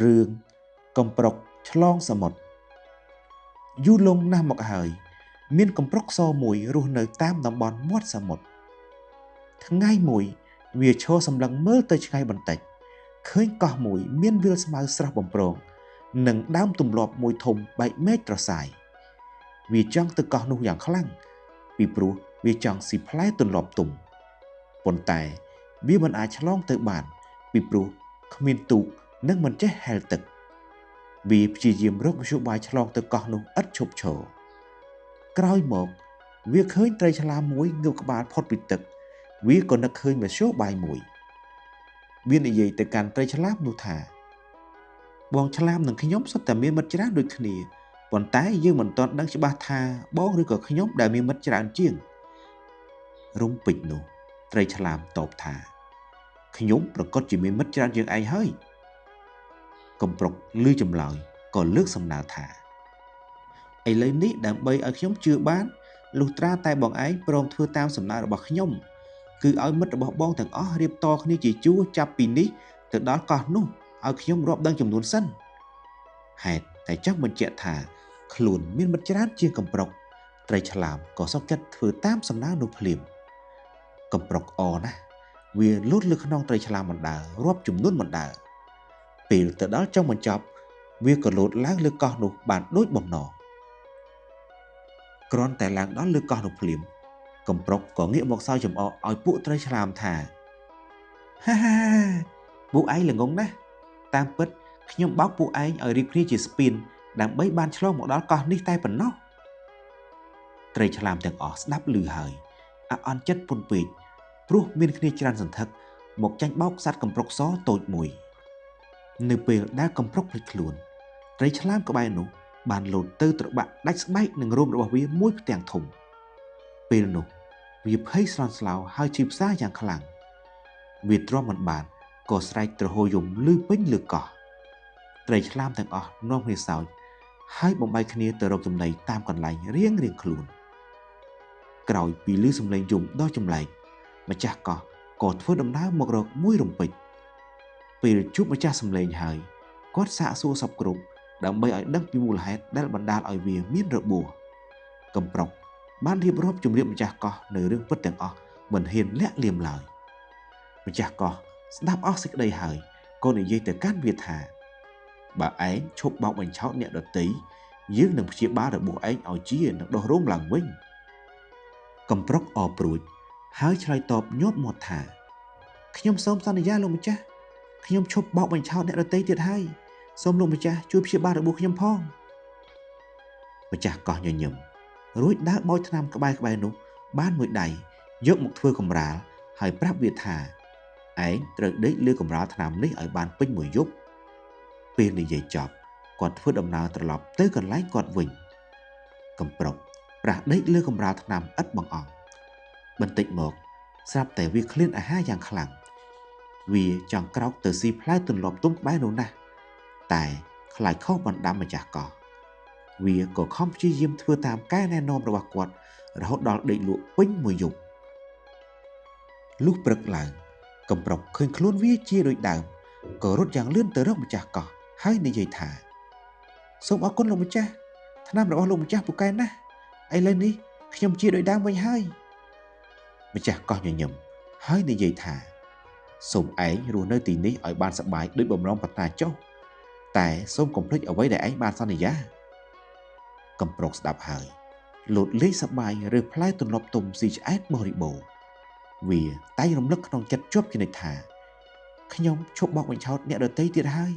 រឿងកំប្រុកឆ្លងសមុទ្រយូរលង់ណាស់មកហើយមានកំប្រុកសមួយរស់នៅតាមតំបន់មាត់សមុទ្រថ្ងៃមួយវាឈរសម្លឹងមើលទៅឆ្ងាយបន្តិចឃើញកោះមួយមានវាលស្មៅស្រស់បំព្រងនិងដើមទម្លាប់មួយធំបែកមែកត្រសាយវាចង់ទៅកោះនោះយ៉ាងខ្លាំងពីព្រោះវាចង់ស៊ីផ្លែទម្លាប់ទុំប៉ុន្តែវាមិនអាចឆ្លងទៅបានពីព្រោះគ្មានទូកនិងមិនចេះហែលទឹកវាព្យាយាមរកមធ្យោបាយឆ្លងទៅកោះនោះឥតឈប់ឈរក្រោយមកវាឃើញត្រីឆ្លាមមួយងើបក្បាលផុតពីទឹកវាក៏នឹកឃើញមធ្យោបាយមួយវានិយាយទៅកាន់ត្រីឆ្លាមនោះថាបងឆ្លាមនិងខ្ញុំសុទ្ធតែមានមិត្តច្រើនដូចគ្នាប៉ុន្តែយើងមិនទាន់ដឹងច្បាស់ថាបងឬក៏ខ្ញុំដែលមានមិត្តច្រើនជាងរំពេចនោះត្រីឆ្លាមតបថាខ្ញុំប្រកាសជាមានមិត្តច្រើនជាងឯងហើយកំប្រុកឮចម្លើយក៏លើកសំណើថាឥឡូវនេះដើម្បីឲ្យខ្ញុំជឿបានលុះត្រាតែបងឯងព្រមធ្វើតាមសំណើរបស់ខ្ញុំគឺឲ្យមិត្តរបស់បងទាំងអស់រៀបតគ្នាជាជួរចាប់ពីនេះទៅដល់កោះនោះឲ្យខ្ញុំរាប់ដឹងចំនួនសិនហេតុតែចង់បញ្ជាក់ថាខ្លួនមានមិត្តច្រើនជាងកំប្រុកត្រីឆ្លាមក៏សុខចិត្តធ្វើតាមសំណើនោះភ្លាមកំប្រុកអណាស់វាលូតលើខ្នងត្រីឆ្លាមបណ្ដើរាប់ចំនួនបណ្ដើពេលទៅដល់ចុងបញ្ចប់វាក៏លោតឡើងលើកោះនោះបានដូចបំណងគ្រាន់តែឡើងដល់លើកោះនោះភ្លាមកំប្រុកក៏ងាកមកសើចចំអកឲ្យពួកត្រីឆ្លាមថាហាហាពួកឯងល្ងងណាស់តាមពិតខ្ញុំបោកពួកឯងឲ្យរៀបគ្នាជាស្ពានដើម្បីបានឆ្លងមកដល់កោះនេះតែប៉ុណ្ណោះត្រីឆ្លាមទាំងអស់ស្ដាប់ឮហើយអាក់អន់ចិត្តពន់ពេកព្រោះមានគ្នាច្រើនសន្ធឹកមកចាញ់បោកសត្វកំប្រុកសតូចមួយនៅពេលដែលកំប្រុកភ្លេចខ្លួនត្រីឆ្លាមក្បែរនោះបានលោតទៅត្របាក់ដាច់ស្បែកនឹងរោមរបស់វាមួយផ្ទាំងធំពេលនោះវាភ័យស្លន់ស្លោហើយឈឺផ្សាយ៉ាងខ្លាំងវាទ្រាំមិនបានក៏ស្រែកទ្រហោយំឮពេញលើកោះត្រីឆ្លាមទាំងអស់នាំគ្នាសើចហើយបំបីគ្នាទៅរកចំណីតាមកន្លែងរៀងៗខ្លួនក្រោយពីឮសំឡេងយំដ៏ចម្លែកម្ចាស់កោះក៏ធ្វើដំណើរមករកមួយរំពេចពេលជួបម្ចាស់សំឡេងហើយគាត់សាកសួរសពគ្រប់ដើម្បីឲ្យដឹងពីមូលហេតុដែលបណ្ដាលឲ្យវាមានរបួសកំប្រុកបានរៀបរាប់ជម្រាបម្ចាស់កោះនៅរឿងពិតទាំងអស់មិនហ៊ានលាក់លៀមឡើយម្ចាស់កោះស្ដាប់អស់សេចក្តីហើយក៏និយាយទៅកាន់វាថាបើឯងឈប់បោកបញ្ឆោតអ្នកដទៃយើងនឹងព្យាបាលរបួសឯងឲ្យជានឹងដុះរោមឡើងវិញកំប្រុកអរព្រួចហើយឆ្លើយតបញាប់មាត់ថាខ្ញុំសូមសន្យាលោកម្ចាស់ខ្ញុំឈប់បោកបញ្ឆោតអ្នកដទៃទៀតហើយសូមលោកម្ចាស់ជួយព្យាបាលរបួសខ្ញុំផងម្ចាស់កោះញញឹមរួចដើរបោចថ្នាំក្បែរនោះបានមួយដៃយកមកធ្វើកម្រាលហើយប្រាប់វាថាឯងត្រូវដេកលើកម្រាលថ្នាំនេះឲ្យបានពេញមួយយប់ពេលនិយាយចប់គាត់ធ្វើដំណើរត្រឡប់ទៅកន្លែងគាត់វិញកំប្រុកប្រាស់ដេកលើកម្រាលថ្នាំឥតបង្អង់បន្តិចមកស្រាប់តែវាឃ្លានអាហារយ៉ាងខ្លាំងវាចង់ក្រោកទៅស៊ីផ្លែទន្លាប់ទុំក្បែរនោះណាស់តែខ្លាចខុសបណ្ដាំម្ចាស់កោះវាក៏ខំព្យាយាមធ្វើតាមកែណែនាំរបស់គាត់រហូតដល់ដេកលក់ពេញមួយយប់លុះព្រឹកឡើងកំប្រុកឃើញខ្លួនវាជាដូចដើមក៏រត់យ៉ាងលឿនទៅរកម្ចាស់កោះហើយនិយាយថាសូមអរគុណលោកម្ចាស់ថ្នាំរបស់លោកម្ចាស់ពូកែណាស់ឥឡូវនេះខ្ញុំជាដូចដើមវិញហើយម្ចាស់កោះញញឹមហើយនិយាយថាសូមឯងរស់នៅទីនេះឲ្យបានសប្បាយដូចបំរុងប្រាថ្នាចុះតែសូមកុំភ្លេចអ្វីដែលឯងបានសន្យាកំប្រុកស្ដាប់ហើយលោតលេងសប្បាយរើសផ្លែទន្លាប់ទុំស៊ីឆ្អែតបរិបូរណ៍វាតែងរំលឹកក្នុងចិត្តជាប់ជានិច្ចថាខ្ញុំឈប់បោកបញ្ឆោតអ្នកដទៃទៀតហើយ